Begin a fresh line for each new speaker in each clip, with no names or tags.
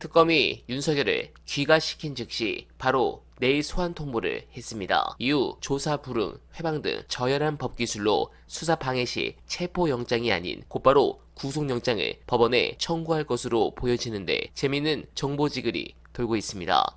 특검이 윤석열을 귀가시킨 즉시 바로 내일 소환 통보를 했습니다. 이후 조사 불응, 회방 등 저열한 법기술로 수사 방해 시 체포영장이 아닌 곧바로 구속영장을 법원에 청구할 것으로 보여지는데 재미있는 정보지글이 돌고 있습니다.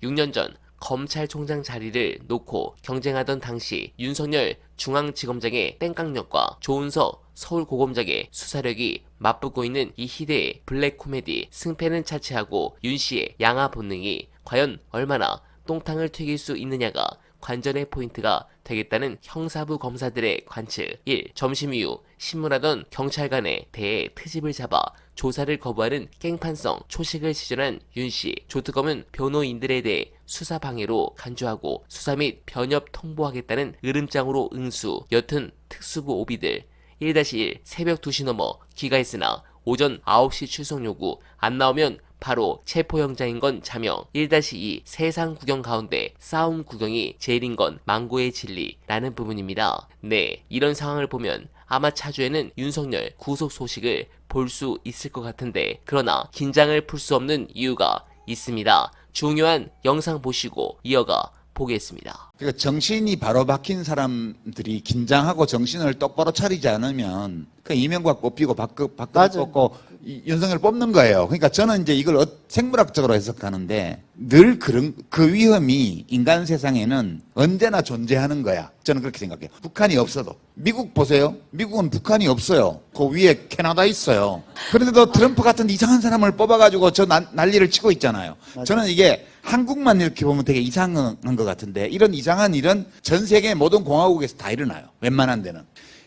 6년 전 검찰총장 자리를 놓고 경쟁하던 당시 윤석열 중앙지검장의 땡깡력과 조은석 서울고검장의 수사력이 맞붙고 있는 이 희대의 블랙 코미디 승패는 차치하고 윤씨의 양아 본능이 과연 얼마나 똥탕을 튀길 수 있느냐가 관전의 포인트가 되겠다는 형사부 검사들의 관측. 1. 점심 이후 신문하던 경찰관에 대해 트집을 잡아 조사를 거부하는 깽판성 초식을 시전한 윤씨. 조특검은 변호인들에 대해 수사 방해로 간주하고 수사 및 변협 통보하겠다는 으름장으로 응수. 여튼 특수부 오비들 1-1 새벽 2시 넘어 귀가했으나 오전 9시 출석 요구 안 나오면 바로 체포영장인 건 자명. 1-2 세상 구경 가운데 싸움 구경이 제일인 건 망고의 진리라는 부분입니다. 네, 이런 상황을 보면 아마 차주에는 윤석열 구속 소식을 볼 수 있을 것 같은데 그러나 긴장을 풀 수 없는 이유가 있습니다. 중요한 영상 보시고 이어가 보겠습니다.
그러니까 정신이 바로 박힌 사람들이 긴장하고 정신을 똑바로 차리지 않으면 그 이명박 뽑히고 박근혜 뽑고 윤석열 뽑는 거예요. 그러니까 저는 이제 이걸 생물학적으로 해석하는데 늘 그 위험이 인간 세상에는 언제나 존재하는 거야. 저는 그렇게 생각해요. 북한이 없어도. 미국 보세요. 미국은 북한이 없어요. 그 위에 캐나다 있어요. 그런데도 트럼프 같은 이상한 사람을 뽑아가지고 저 난리를 치고 있잖아요. 저는 이게 한국만 이렇게 보면 되게 이상한 것 같은데 이런 이상한 일은 전 세계 모든 공화국에서 다 일어나요. 웬만한 데는.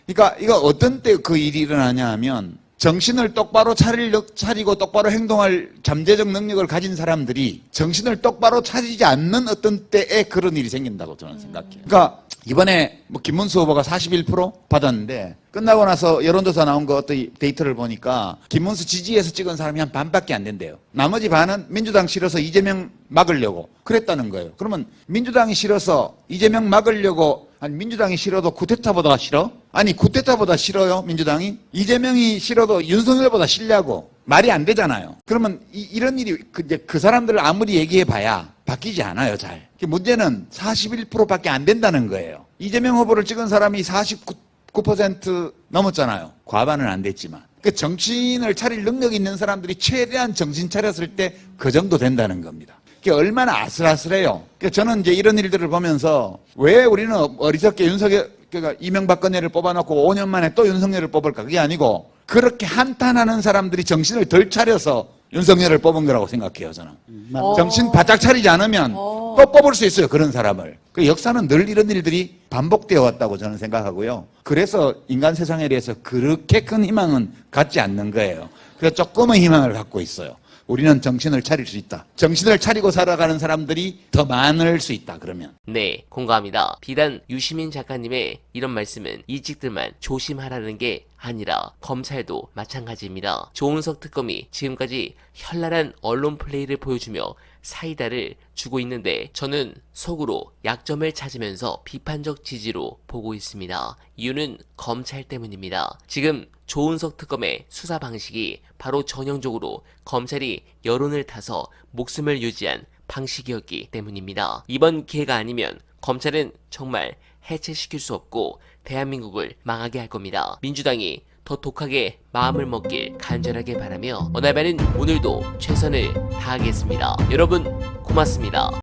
그러니까 이거 어떤 때 그 일이 일어나냐 하면 정신을 똑바로 차리고 똑바로 행동할 잠재적 능력을 가진 사람들이 정신을 똑바로 차리지 않는 어떤 때에 그런 일이 생긴다고 저는 생각해요. 그러니까 이번에 뭐 김문수 후보가 41% 받았는데 끝나고 나서 여론조사 나온 거 어떤 데이터를 보니까 김문수 지지해서 찍은 사람이 한 반밖에 안 된대요. 나머지 반은 민주당 싫어서 이재명 막으려고 그랬다는 거예요. 그러면 민주당이 싫어서 이재명 막으려고 아니 민주당이 싫어도 쿠데타보다 싫어? 아니 쿠데타보다 싫어요 민주당이? 이재명이 싫어도 윤석열보다 싫냐고 말이 안 되잖아요. 그러면 이런 일이 그 사람들을 아무리 얘기해봐야 바뀌지 않아요 잘. 문제는 41%밖에 안 된다는 거예요. 이재명 후보를 찍은 사람이 49% 넘었잖아요. 과반은 안 됐지만. 그 정신을 차릴 능력이 있는 사람들이 최대한 정신 차렸을 때 그 정도 된다는 겁니다. 그게 얼마나 아슬아슬해요. 저는 이제 이런 일들을 보면서 왜 우리는 어리석게 그러니까 이명박근혜를 뽑아놓고 5년 만에 또 윤석열을 뽑을까? 그게 아니고 그렇게 한탄하는 사람들이 정신을 덜 차려서 윤석열을 뽑은 거라고 생각해요 저는. 정신 바짝 차리지 않으면 또 뽑을 수 있어요 그런 사람을. 그 역사는 늘 이런 일들이 반복되어 왔다고 저는 생각하고요. 그래서 인간 세상에 대해서 그렇게 큰 희망은 갖지 않는 거예요. 그래서 조금의 희망을 갖고 있어요. 우리는 정신을 차릴 수 있다. 정신을 차리고 살아가는 사람들이 더 많을 수 있다. 그러면.
네, 공감합니다. 비단 유시민 작가님의 이런 말씀은 이직들만 조심하라는 게 아니라 검찰도 마찬가지입니다. 조은석 특검이 지금까지 현란한 언론 플레이를 보여주며 사이다를 주고 있는데 저는 속으로 약점을 찾으면서 비판적 지지로 보고 있습니다. 이유는 검찰 때문입니다. 지금 조은석 특검의 수사 방식이 바로 전형적으로 검찰이 여론을 타서 목숨을 유지한 방식이었기 때문입니다. 이번 기회가 아니면 검찰은 정말 해체시킬 수 없고 대한민국을 망하게 할 겁니다. 민주당이 더 독하게 마음을 먹길 간절하게 바라며 어날바는 오늘도 최선을 다하겠습니다. 여러분 고맙습니다.